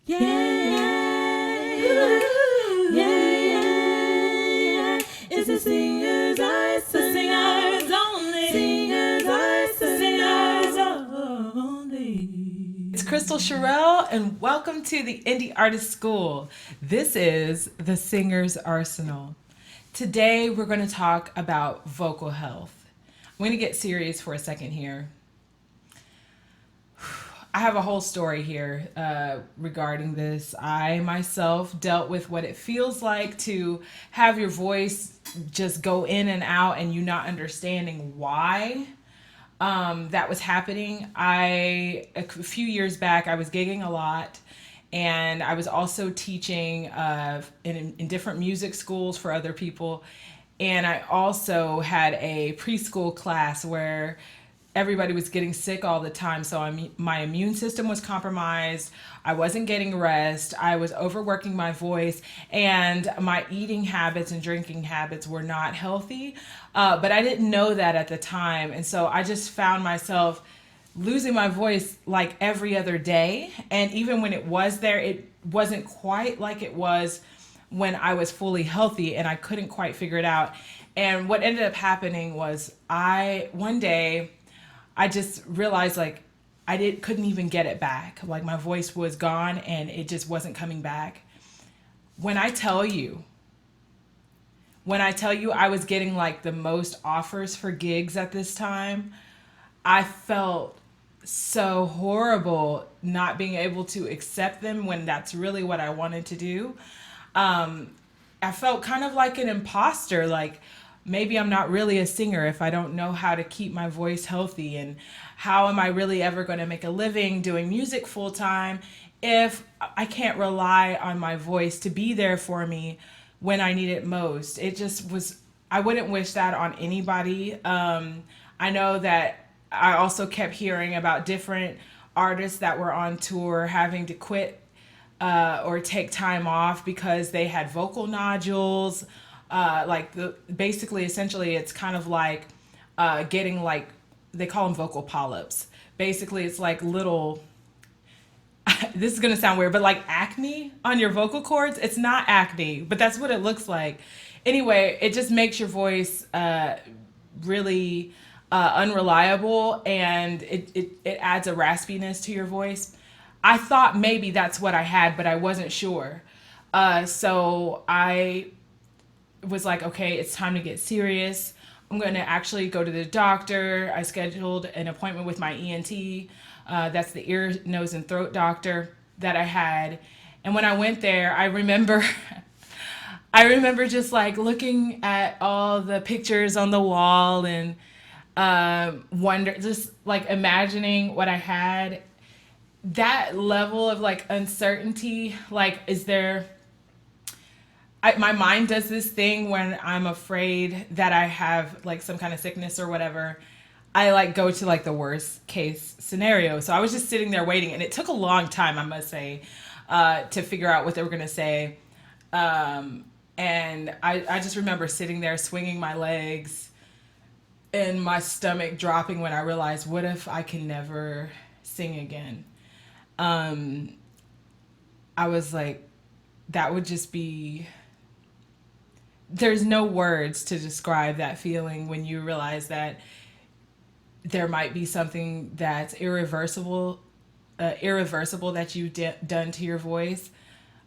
Yeah, yeah, yeah. It's the singers, the singers only. Singers only. It's Kristal Cherelle, and welcome to the Indie Artist School. This is the Singer's Arsenal. Today, we're going to talk about vocal health. I'm going to get serious for a second here. I have a whole story here regarding this. I myself dealt with what it feels like to have your voice just go in and out and you not understanding why that was happening. A few years back, I was gigging a lot, and I was also teaching in different music schools for other people. And I also had a preschool class where everybody was getting sick all the time. So my immune system was compromised. I wasn't getting rest. I was overworking my voice, and my eating habits and drinking habits were not healthy. But I didn't know that at the time. And so I just found myself losing my voice like every other day. And even when it was there, it wasn't quite like it was when I was fully healthy, and I couldn't quite figure it out. And what ended up happening was one day, I just realized like couldn't even get it back. Like my voice was gone and it just wasn't coming back. When I tell you I was getting like the most offers for gigs at this time, I felt so horrible not being able to accept them when that's really what I wanted to do. I felt kind of like an imposter, like maybe I'm not really a singer if I don't know how to keep my voice healthy, and how am I really ever going to make a living doing music full time if I can't rely on my voice to be there for me when I need it most. It just was, I wouldn't wish that on anybody. I know that I also kept hearing about different artists that were on tour having to quit or take time off because they had vocal nodules. Basically, essentially, it's kind of like getting like, they call them vocal polyps. Basically, it's like little, this is going to sound weird, but like acne on your vocal cords. It's not acne, but that's what it looks like. Anyway, it just makes your voice really unreliable, and it adds a raspiness to your voice. I thought maybe that's what I had, but I wasn't sure. So I was like, okay, it's time to get serious. I'm going to actually go to the doctor. I scheduled an appointment with my ENT. That's the ear, nose, and throat doctor that I had. And when I went there, I remember just like looking at all the pictures on the wall and just like imagining what I had. That level of like uncertainty, like, my mind does this thing when I'm afraid that I have like some kind of sickness or whatever. I like go to like the worst case scenario. So I was just sitting there waiting, and it took a long time, I must say, to figure out what they were going to say. And I just remember sitting there swinging my legs and my stomach dropping when I realized, what if I can never sing again? I was like, that would just be, there's no words to describe that feeling when you realize that there might be something that's irreversible that you've done to your voice.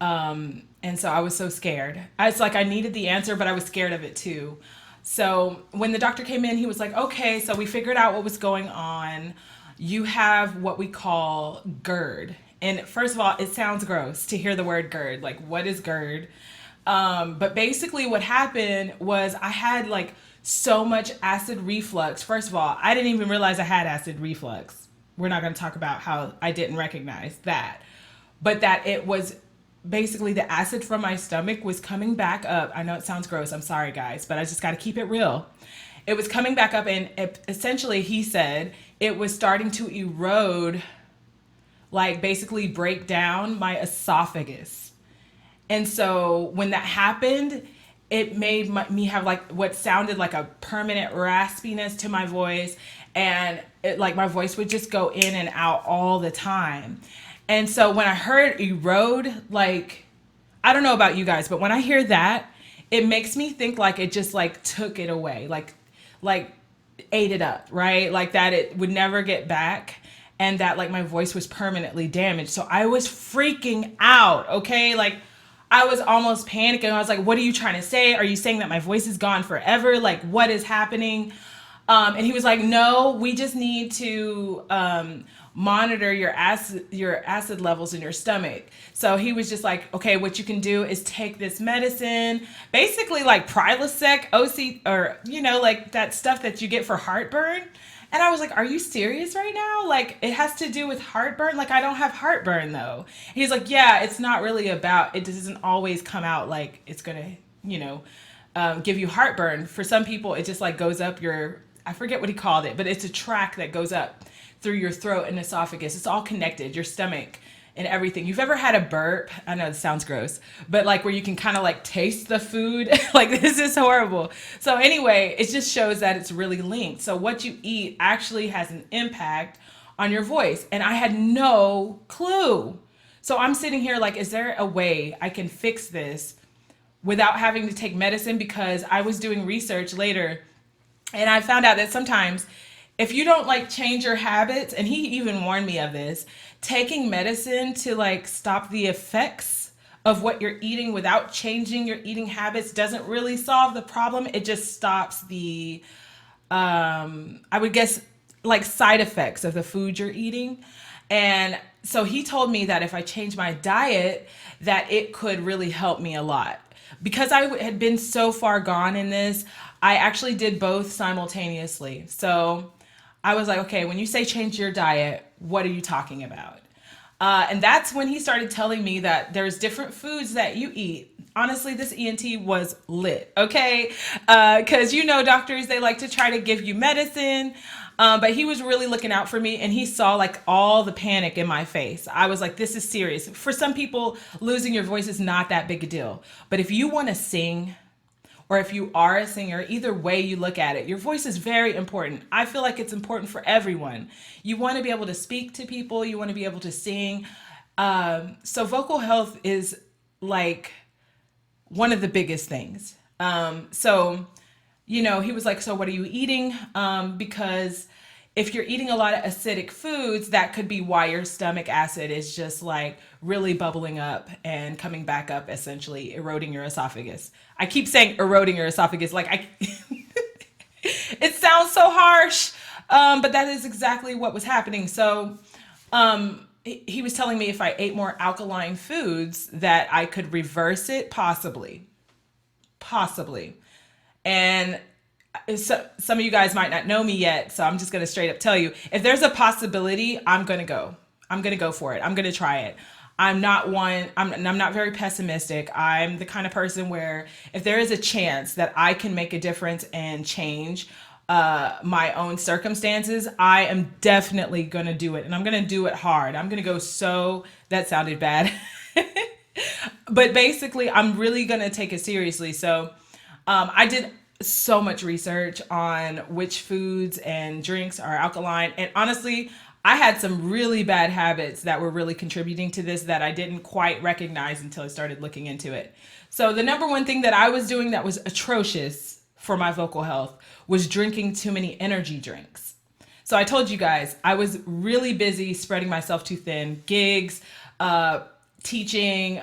And so I was so scared. It's like I needed the answer, but I was scared of it too. So when the doctor came in, he was like, okay, so we figured out what was going on. You have what we call GERD. And first of all, it sounds gross to hear the word GERD. Like, what is GERD? But basically what happened was I had like so much acid reflux. First of all, I didn't even realize I had acid reflux. We're not going to talk about how I didn't recognize that. But that it was basically the acid from my stomach was coming back up. I know it sounds gross. I'm sorry, guys, but I just got to keep it real. It was coming back up, and essentially he said it was starting to erode, like basically break down my esophagus. And so when that happened, it made me have like what sounded like a permanent raspiness to my voice. And it, like my voice would just go in and out all the time. And so when I heard erode, like, I don't know about you guys, but when I hear that, it makes me think like it just like took it away, like ate it up, right? Like that it would never get back, and that like my voice was permanently damaged. So I was freaking out, okay? Like I was almost panicking. I was like, what are you trying to say? Are you saying that my voice is gone forever? Like what is happening? And he was like, no, we just need to monitor your acid levels in your stomach. So he was just like, okay, what you can do is take this medicine, basically like Prilosec, OC, or, you know, like that stuff that you get for heartburn. And I was like, are you serious right now? Like, it has to do with heartburn? Like, I don't have heartburn, though. He's like, yeah, it's not really about, it doesn't always come out like it's going to, you know, give you heartburn. For some people, it just like goes up your, I forget what he called it, but it's a track that goes up through your throat and esophagus. It's all connected, your stomach and everything. You've ever had a burp? I know this sounds gross, but like where you can kind of like taste the food. Like this is horrible. So anyway, it just shows that it's really linked. So what you eat actually has an impact on your voice. And I had no clue. So I'm sitting here like, is there a way I can fix this without having to take medicine? Because I was doing research later and I found out that sometimes if you don't like change your habits, and he even warned me of this, taking medicine to like stop the effects of what you're eating without changing your eating habits doesn't really solve the problem. It just stops the, I would guess, like side effects of the food you're eating. And so he told me that if I change my diet, that it could really help me a lot. Because I had been so far gone in this, I actually did both simultaneously. So I was like, okay, when you say change your diet, what are you talking about? And that's when he started telling me that there's different foods that you eat. Honestly, this ENT was lit, okay? Because you know doctors, they like to try to give you medicine. But he was really looking out for me, and he saw like all the panic in my face. I was like, this is serious. For some people, losing your voice is not that big a deal. But if you want to sing, or if you are a singer, either way you look at it, your voice is very important. I feel like it's important for everyone. You want to be able to speak to people. You want to be able to sing. So vocal health is like one of the biggest things. So, you know, he was like, so what are you eating? Because if you're eating a lot of acidic foods, that could be why your stomach acid is just like really bubbling up and coming back up, essentially eroding your esophagus. I keep saying eroding your esophagus, like it sounds so harsh, but that is exactly what was happening. So he was telling me if I ate more alkaline foods that I could reverse it, possibly. And so, some of you guys might not know me yet, so I'm just going to straight up tell you, if there's a possibility, I'm going to go. I'm going to go for it. I'm going to try it. I'm not very pessimistic. I'm the kind of person where if there is a chance that I can make a difference and change my own circumstances, I am definitely going to do it. And I'm going to do it hard. I'm going to go that sounded bad. But basically, I'm really going to take it seriously. So I did so much research on which foods and drinks are alkaline. And honestly, I had some really bad habits that were really contributing to this that I didn't quite recognize until I started looking into it. So the number one thing that I was doing that was atrocious for my vocal health was drinking too many energy drinks. So I told you guys, I was really busy spreading myself too thin, gigs, teaching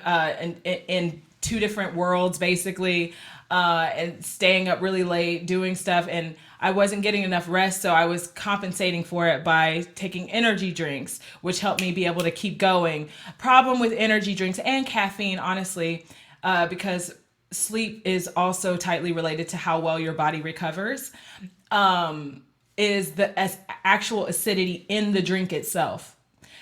in two different worlds, basically. And staying up really late, doing stuff, and I wasn't getting enough rest, so I was compensating for it by taking energy drinks, which helped me be able to keep going. Problem with energy drinks and caffeine, honestly, because sleep is also tightly related to how well your body recovers, is the actual acidity in the drink itself.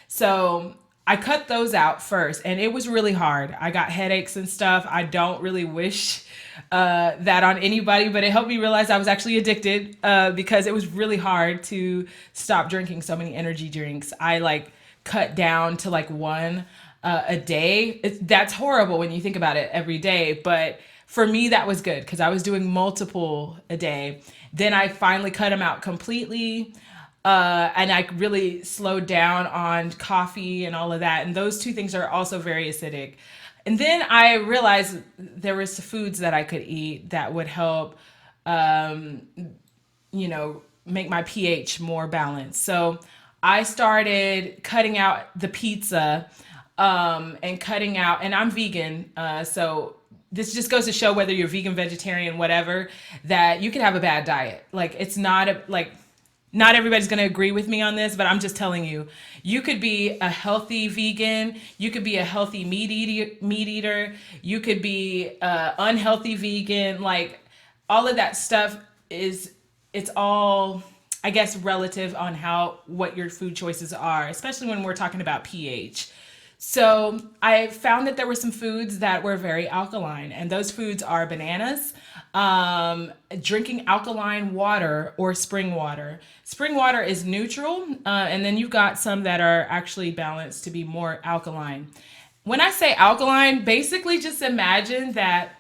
So I cut those out first, and it was really hard. I got headaches and stuff. I don't really wish that on anybody, but it helped me realize I was actually addicted because it was really hard to stop drinking so many energy drinks. I like cut down to like one a day. That's horrible when you think about it every day, but for me that was good because I was doing multiple a day. Then I finally cut them out completely. And I really slowed down on coffee and all of that. And those two things are also very acidic. And then I realized there was foods that I could eat that would help, um, make my pH more balanced. So I started cutting out the pizza, and cutting out, and I'm vegan. So this just goes to show whether you're vegan, vegetarian, whatever, that you can have a bad diet. Like it's not not everybody's going to agree with me on this, but I'm just telling you, you could be a healthy vegan, you could be a healthy meat eater, you could be unhealthy vegan. Like all of that stuff it's all, I guess, relative on what your food choices are, especially when we're talking about pH. So I found that there were some foods that were very alkaline, and those foods are bananas, drinking alkaline water or spring water. Spring water is neutral, and then you've got some that are actually balanced to be more alkaline. When I say alkaline, basically just imagine that,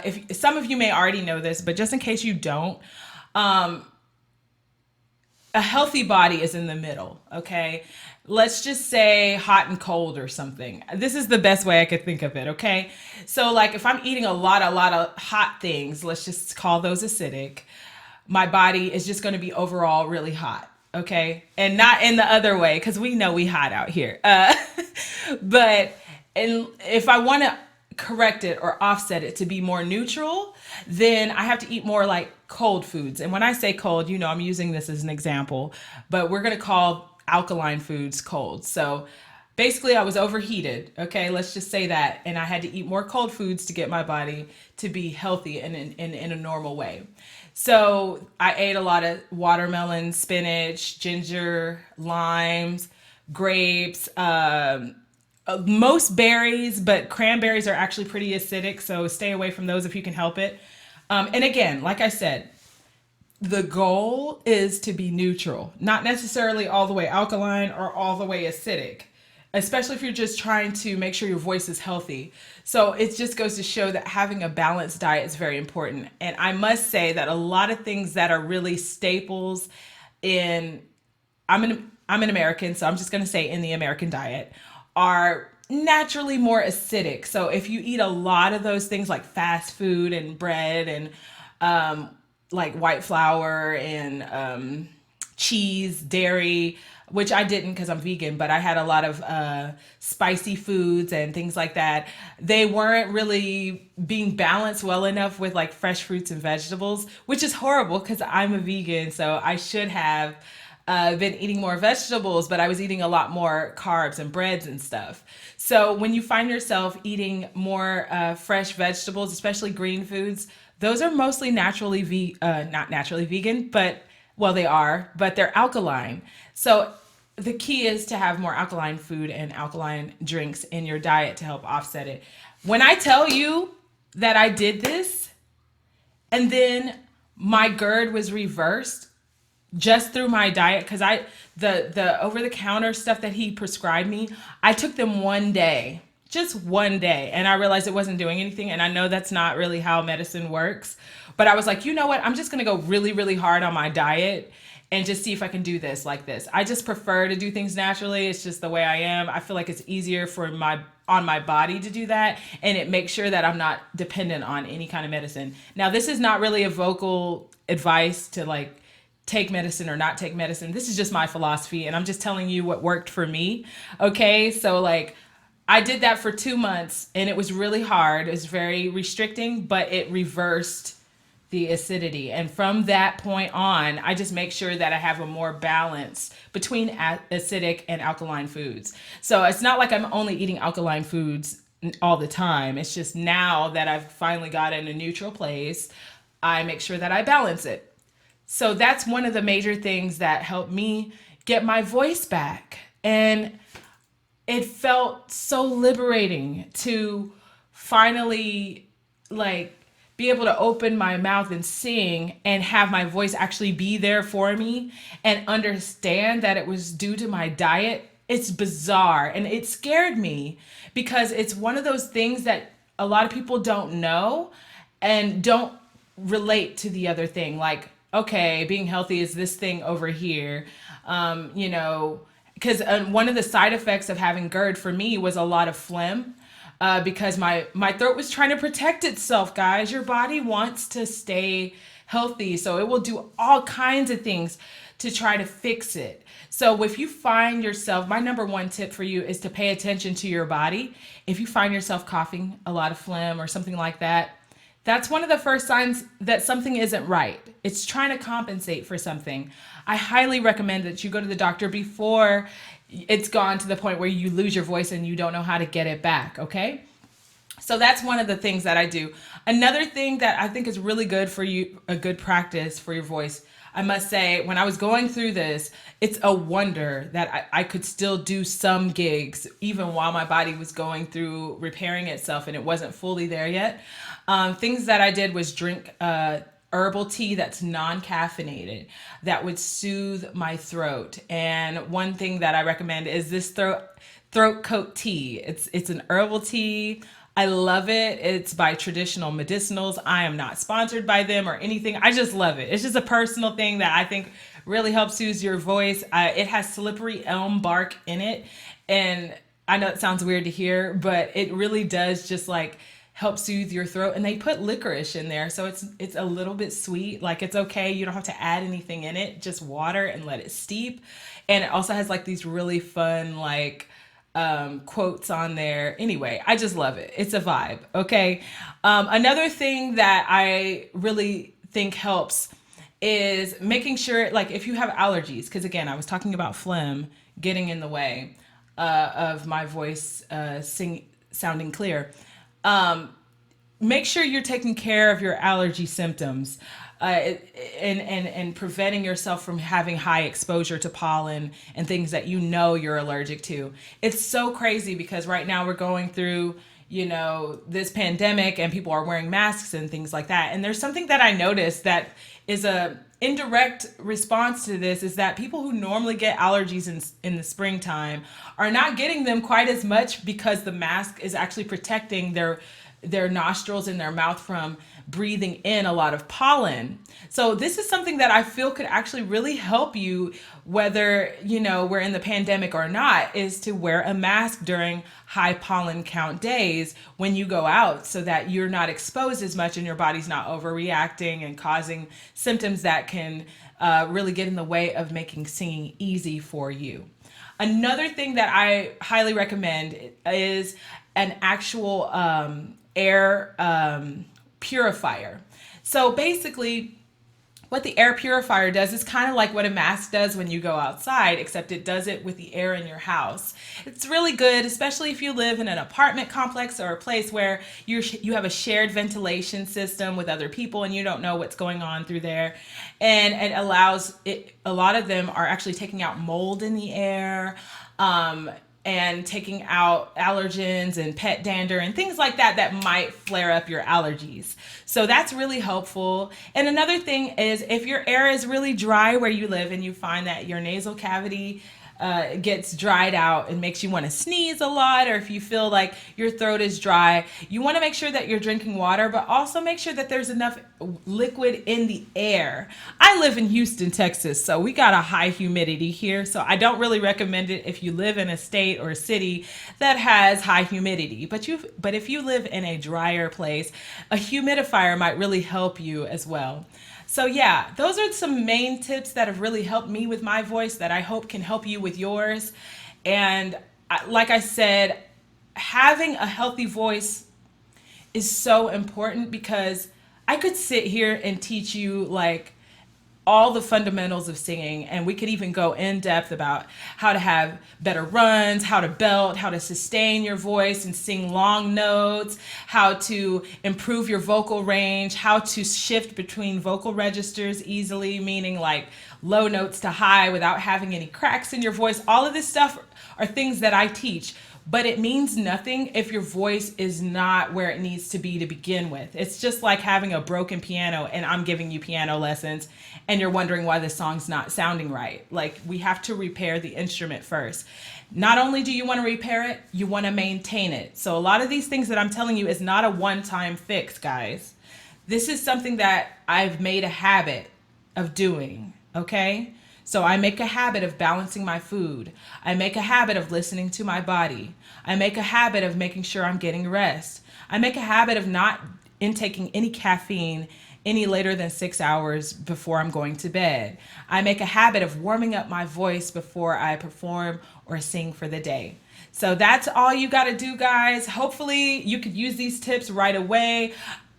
if some of you may already know this, but just in case you don't, um, a healthy body is in the middle, okay? Let's just say hot and cold or something. This is the best way I could think of it, okay? So like if I'm eating a lot of hot things, let's just call those acidic, my body is just going to be overall really hot, okay? And not in the other way, because we know we hot out here. But and if I want to correct it or offset it to be more neutral, then I have to eat more like cold foods. And when I say cold, I'm using this as an example, but we're going to call alkaline foods cold. So basically I was overheated. Okay. Let's just say that. And I had to eat more cold foods to get my body to be healthy and in a normal way. So I ate a lot of watermelon, spinach, ginger, limes, grapes, most berries, but cranberries are actually pretty acidic. So stay away from those if you can help it. And again, like I said, the goal is to be neutral, not necessarily all the way alkaline or all the way acidic, especially if you're just trying to make sure your voice is healthy. So it just goes to show that having a balanced diet is very important. And I must say that a lot of things that are really staples in, I'm an American, so I'm just going to say in the American diet, are naturally more acidic. So if you eat a lot of those things like fast food and bread and like white flour and cheese, dairy, which I didn't because I'm vegan, but I had a lot of spicy foods and things like that. They weren't really being balanced well enough with like fresh fruits and vegetables, which is horrible because I'm a vegan. So I should have been eating more vegetables, but I was eating a lot more carbs and breads and stuff. So when you find yourself eating more fresh vegetables, especially green foods, those are mostly not naturally vegan, but well, they are, but they're alkaline. So the key is to have more alkaline food and alkaline drinks in your diet to help offset it. When I tell you that I did this and then my GERD was reversed just through my diet, because the over the counter stuff that he prescribed me, I took them one day, just one day, and I realized it wasn't doing anything. And I know that's not really how medicine works, but I was like, you know what, I'm just gonna go really, really hard on my diet and just see if I can do this like this. I just prefer to do things naturally. It's just the way I am. I feel like it's easier for my body to do that, and it makes sure that I'm not dependent on any kind of medicine. Now, this is not really a vocal advice to like take medicine or not take medicine. This is just my philosophy, and I'm just telling you what worked for me. Okay, so like I did that for 2 months, and it was really hard. It was very restricting, but it reversed the acidity. And from that point on, I just make sure that I have a more balance between acidic and alkaline foods. So it's not like I'm only eating alkaline foods all the time. It's just now that I've finally got in a neutral place, I make sure that I balance it. So that's one of the major things that helped me get my voice back. And it felt so liberating to finally like be able to open my mouth and sing and have my voice actually be there for me and understand that it was due to my diet. It's bizarre, and it scared me because it's one of those things that a lot of people don't know and don't relate to the other thing. Like okay, being healthy is this thing over here. You know, because one of the side effects of having GERD for me was a lot of phlegm. Because my throat was trying to protect itself, guys. Your body wants to stay healthy, so it will do all kinds of things to try to fix it. So if you find yourself, my number one tip for you is to pay attention to your body. If you find yourself coughing a lot of phlegm or something like that, that's one of the first signs that something isn't right. It's trying to compensate for something. I highly recommend that you go to the doctor before it's gone to the point where you lose your voice and you don't know how to get it back, okay? So that's one of the things that I do. Another thing that I think is really good for you, a good practice for your voice, I must say, when I was going through this, it's a wonder that I could still do some gigs, even while my body was going through repairing itself and it wasn't fully there yet. Things that I did was drink herbal tea that's non-caffeinated that would soothe my throat. And one thing that I recommend is this throat coat tea. It's an herbal tea. I love it. It's by Traditional Medicinals. I am not sponsored by them or anything. I just love it. It's just a personal thing that I think really helps soothe your voice. It has slippery elm bark in it. And I know it sounds weird to hear, but it really does just like help soothe your throat. And they put licorice in there, so it's a little bit sweet. Like, it's okay. You don't have to add anything in it. Just water and let it steep. And it also has like these really fun like quotes on there. Anyway, I just love it. It's a vibe. Okay. Another thing that I really think helps is making sure, like, if you have allergies, because again, I was talking about phlegm getting in the way of my voice sounding clear. Make sure you're taking care of your allergy symptoms and preventing yourself from having high exposure to pollen and things that you know you're allergic to. It's so crazy because right now we're going through, you know, this pandemic and people are wearing masks and things like that. And there's something that I noticed that is a indirect response to this, is that people who normally get allergies in the springtime are not getting them quite as much because the mask is actually protecting their nostrils and their mouth from breathing in a lot of pollen. So this is something that I feel could actually really help you, whether, you know, we're in the pandemic or not, is to wear a mask during high pollen count days when you go out, so that you're not exposed as much and your body's not overreacting and causing symptoms that can really get in the way of making singing easy for you. Another thing that I highly recommend is an actual air purifier. So basically, what the air purifier does is kind of like what a mask does when you go outside, except it does it with the air in your house. It's really good, especially if you live in an apartment complex or a place where you have a shared ventilation system with other people and you don't know what's going on through there. And it allows it, a lot of them are actually taking out mold in the air. And taking out allergens and pet dander and things like that that might flare up your allergies. So that's really helpful. And another thing is, if your air is really dry where you live and you find that your nasal cavity gets dried out and makes you want to sneeze a lot, or if you feel like your throat is dry, you want to make sure that you're drinking water, but also make sure that there's enough liquid in the air. I live in Houston, Texas, so we got a high humidity here, so I don't really recommend it if you live in a state or a city that has high humidity. But if you live in a drier place, a humidifier might really help you as well. So yeah, those are some main tips that have really helped me with my voice that I hope can help you with yours. And like I said, having a healthy voice is so important, because I could sit here and teach you like all the fundamentals of singing, and we could even go in depth about how to have better runs, how to belt, how to sustain your voice and sing long notes, how to improve your vocal range, how to shift between vocal registers easily, meaning like low notes to high without having any cracks in your voice. All of this stuff are things that I teach, but it means nothing if your voice is not where it needs to begin with. It's just like having a broken piano and I'm giving you piano lessons and you're wondering why the song's not sounding right. Like, we have to repair the instrument first. Not only do you want to repair it, you want to maintain it. So a lot of these things that I'm telling you is not a one-time fix, guys. This is something that I've made a habit of doing, okay? So I make a habit of balancing my food. I make a habit of listening to my body. I make a habit of making sure I'm getting rest. I make a habit of not intaking any caffeine any later than 6 hours before I'm going to bed. I make a habit of warming up my voice before I perform or sing for the day. So that's all you got to do, guys. Hopefully, you could use these tips right away.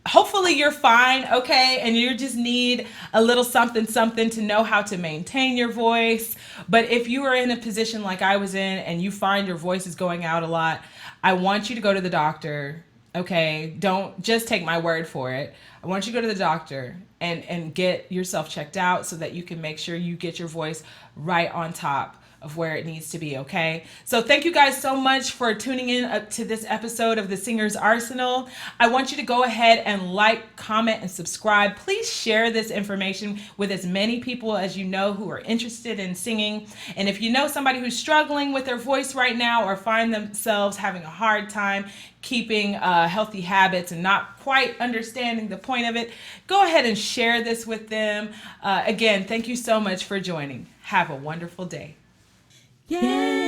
Hopefully you're fine, okay, and you just need a little something to know how to maintain your voice. But if you are in a position like I was in and you find your voice is going out a lot, I want you to go to the doctor, okay? Don't just take my word for it. I want you to go to the doctor and get yourself checked out so that you can make sure you get your voice right on top of where it needs to be, okay? So thank you guys so much for tuning in up to this episode of The Singer's Arsenal. I want you to go ahead and like, comment, and subscribe. Please share this information with as many people as you know who are interested in singing. And if you know somebody who's struggling with their voice right now or find themselves having a hard time keeping healthy habits and not quite understanding the point of it, go ahead and share this with them. Again, thank you so much for joining. Have a wonderful day. Yeah.